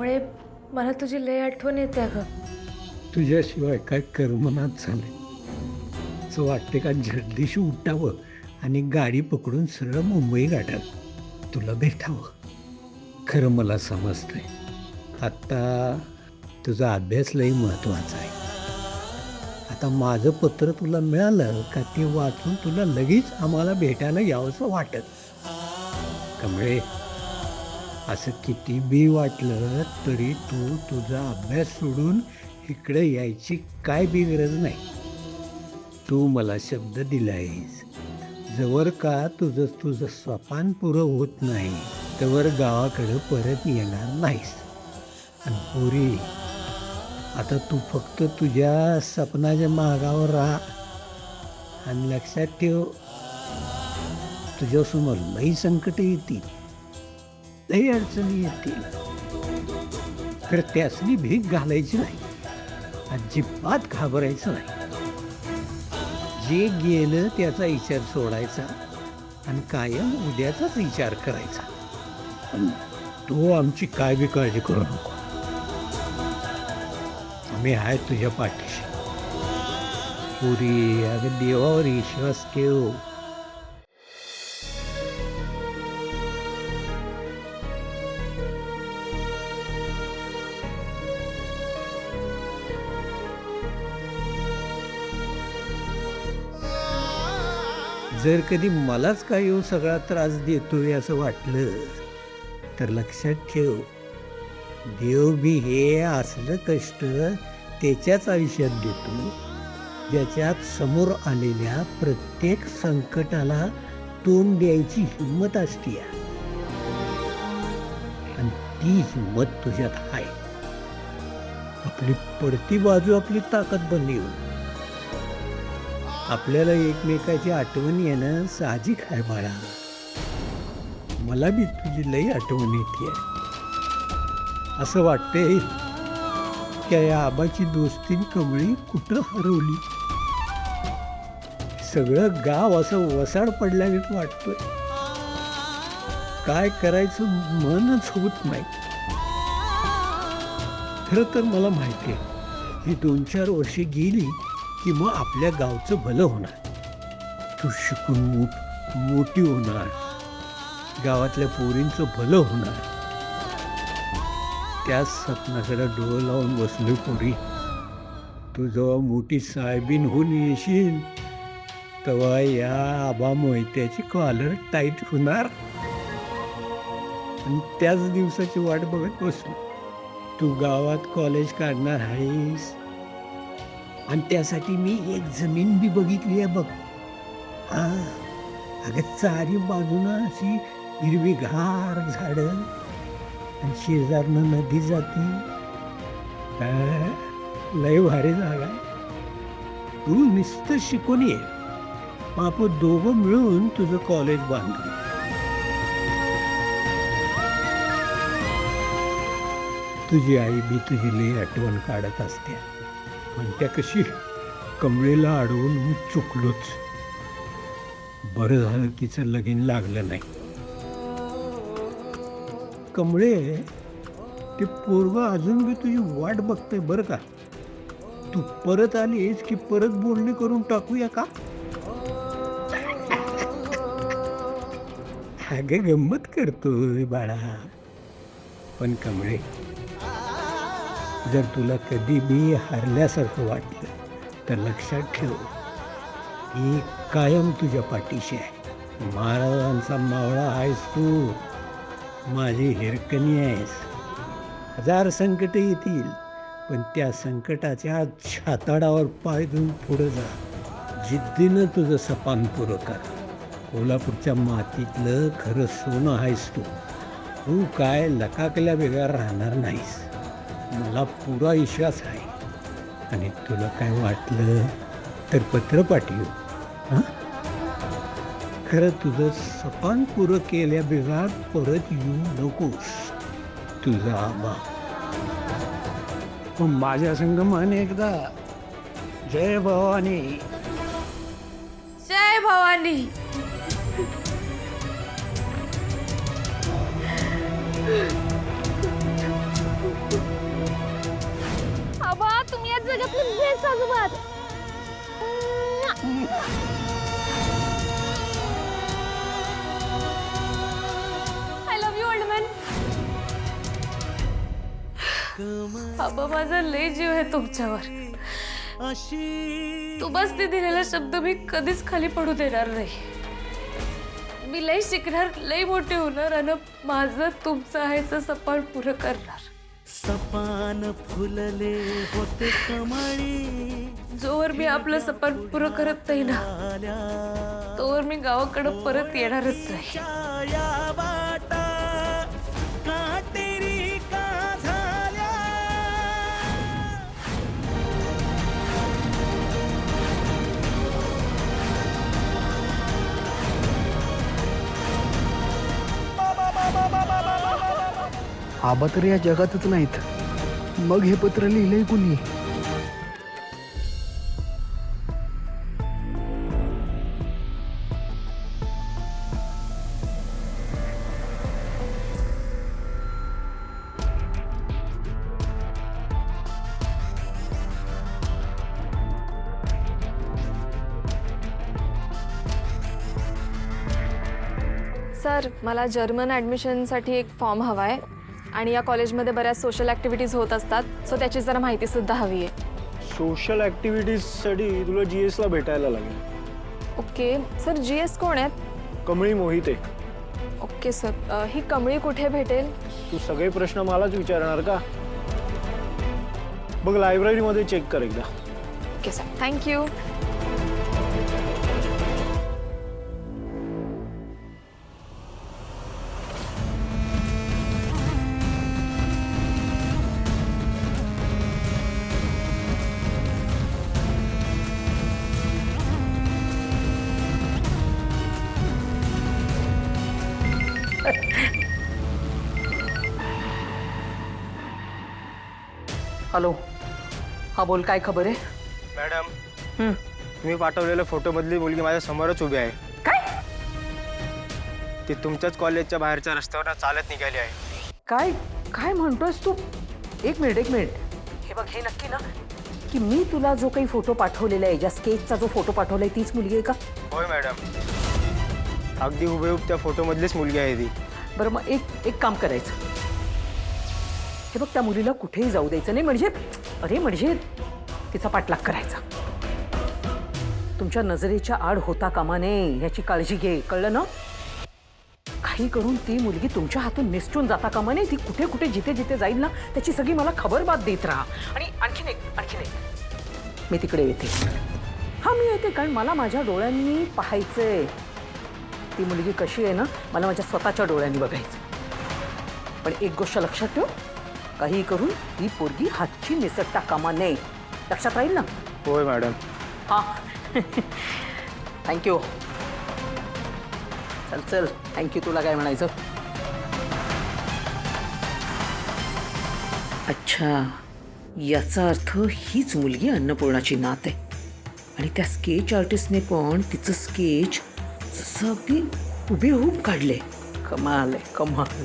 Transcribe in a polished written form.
कमळे, मला तुझी लय आठवण येते अगं. तुझ्याशिवाय काय करमनात झाले. असं वाटते का जल्दीशी उठावं आणि गाडी पकडून सरळ मुंबई गाठात तुला भेटावं. खरं मला समजतंय आत्ता तुझा अभ्यास लई महत्त्वाचा आहे. आता माझं पत्र तुला मिळालं का ते वाचून तुला लगेच आम्हाला भेटायला यावंसं वाटत. कमळे, असं किती बी वाटलं तरी तू तुझा अभ्यास सोडून इकडे यायची काय बी गरज नाही. तू मला शब्द दिलायस, जवळ का तुझं स्वपान पुरं होत नाही तवर गावाकडं परत येणार नाहीस. आणि पुरी, आता तू फक्त तुझ्या सपनाच्या मागावर राहा आणि लक्षात ठेव, तुझ्यासमोर लई संकट येतील, लई अडचणी येतील. तर त्यासनी भीक घालायची नाही, अजिबात घाबरायचं नाही. जे गेलं त्याचा विचार सोडायचा आणि कायम उद्याचाच विचार करायचा. पण तो आमची काय बी काळजी करू नको. आम्ही आहे तुझ्या पाठीशी. पुरी, अगं देवावर विश्वास ठेव. जर कधी मलाच काय येऊ सगळा त्रास देतोय असं वाटलं तर लक्षात ठेव, देव बी हे असलं कष्ट त्याच्याच आयुष्यात देतो ज्याच्यात समोर आलेल्या प्रत्येक संकटाला तोंड द्यायची हिंमत असते. आणि ती हिंमत तुझ्यात आहे. आपली पडती बाजू आपली ताकद बनली. आपल्याला एकमेकाची आठवण येणं साहजिक आहे बाळा. मला बी तुझी लई आठवण येते. असं वाटतंय की या आबाची दोस्ती कमळी कुठं हरवली. सगळं गाव असं वसाड पडल्यागत वाटतोय. काय करायचं मनच होत नाही. खरं तर मला माहिती आहे ही 2-4 वर्षे गेली की मग आपल्या गावचं भलं होणार. तू शिकून मोठी होणार, गावातल्या पोरींचं भलं होणार. त्याच स्वप्नाकडे डोळं लावून बसलो पोरी. तू जेव्हा मोठी साहेबीन होऊन येशील तेव्हा या आबा मोहित्याची कॉलर टाईट होणार आणि त्याच दिवसाची वाट बघत बसलो. तू गावात कॉलेज काढणार आहेस आणि त्यासाठी मी एक जमीन बी बघितली आहे बघ. अगं चारी बाजूनं अशी हिरवीगार झाडं आणि शेजारनं नदी जाती. लय भारी जागा. तू नुसतं शिकून ये, आपण दोघं मिळून तुझं कॉलेज बांधू. तुझी आई बी तुझी लई आठवण काढत असते. म्हणत्या कशी कमळेला अडवून मी चुकलोच. बरं झालं तिचं लगीन लागलं नाही. कमळे, ते पोरगं अजून बी तुझी वाट बघतंय बरं का. तू परत आलीस की परत बोलणी करून टाकूया का? अगं गंमत करतोय बाळा. पण कमळे, जर तुला कधी बी हरल्यासारखं वाटलं तर लक्षात ठेव, ही कायम तुझ्या पाठीशी आहे. महाराजांचा मावळा आहेस तू, माझी हिरकणी आहेस. 1000 संकट येतील पण त्या संकटाच्या छाताडावर पाय देऊन पुढं जा. जिद्दीनं तुझं सपान पुरं कर. कोल्हापूरच्या मातीतलं खरं सोनं आहेस तू. तू काय लकाकल्या बेगार राहणार नाहीस. मला पुरा विश्वास आहे. आणि तुला काय वाटलं तर पत्र पाठवू. खरं तुझं सपान पुरं केल्या बेगार परत येऊ नकोस. तुझा आबा. माझ्या संग म्हण एकदा, जय भवानी. जय भवानी. सोबत. I love you old man. बाबा माझा लय जीव आहे तुमच्यावर. तुम्हाला दिलेला शब्द मी कधीच खाली पडू देणार नाही. मी लय शिकणार, लय मोठे होणार आणि माझं तुमचं आहेचं सपन पुरं करणार. सपान फुलले होते कमळी. जोवर मी आपलं सपन पुरं करत नाही ना, तोवर मी गावाकडं परत येणारच नाही. वाटा काटेरी का झाल्या. आबा तर या जगातच नाहीत. मग हे पत्र लिहिलंय कुणी? सर, मला जर्मन ॲडमिशनसाठी एक फॉर्म हवा आहे आणि या कॉलेजमध्ये बऱ्याच सोशल ॲक्टिव्हिटीज होत असतात, सो त्याची जरा माहितीसुद्धा हवी आहे. सोशल ॲक्टिव्हिटीजसाठी तुला GSला भेटायला लागेल. ओके सर, GS कोण आहेत? कमळी मोहिते. ओके सर, ही कमळी कुठे भेटेल? तू सगळे प्रश्न मलाच विचारणार का? बघ, लायब्ररीमध्ये चेक कर एकदा. Okay sir, thank you. हॅलो, हा बोल, काय खबर आहे? मॅडम, तुम्ही पाठवलेल्या फोटोमधली मुलगी माझ्या समोरच उभी आहे. काय ती तुमच्याच कॉलेजच्या बाहेरच्या रस्त्यावर चालत निघाली आहे. काय काय म्हणतोयस तू? एक मिनिट. हे बघ, हे नक्की ना की मी तुला जो काही फोटो पाठवलेला आहे, ज्या स्केचचा जो फोटो पाठवलाय, तीच मुलगी आहे का? होय मॅडम, अगदी हुबेहूब त्या फोटोमधलीच मुलगी आहे ती. बरं, मग एक काम करायचं. हे बघ, त्या मुलीला कुठेही जाऊ द्यायचं नाही. म्हणजे तिचा पाठलाग करायचा. तुमच्या नजरेच्या आड होता कामा नये याची काळजी घे, कळलं ना? काही करून ती मुलगी तुमच्या हातून निसटून जाता कामा नये. ती कुठे कुठे जिथे जाईल ना, त्याची सगळी मला खबरबात देत राहा. आणि आणखीन एक मी तिकडे येते. हा, मी येते, कारण मला माझ्या डोळ्यांनी पाहायचंय ती मुलगी कशी आहे ना, मला माझ्या स्वतःच्या डोळ्यांनी बघायचं. पण एक गोष्ट लक्षात ठेव, काही करून ती पोरगी हातची निसटता कामा नये. लक्षात राहील ना? होय मॅडम. हा. थँक्यू. चल थँक्यू. तुला काय म्हणायचं? अच्छा, याचा अर्थ हीच मुलगी अन्नपूर्णाची नात आहे. आणि त्या स्केच आर्टिस्टने पण तिचं स्केच जसं अगदी हुबेहूब काढले. कमाल आहे, कमाल.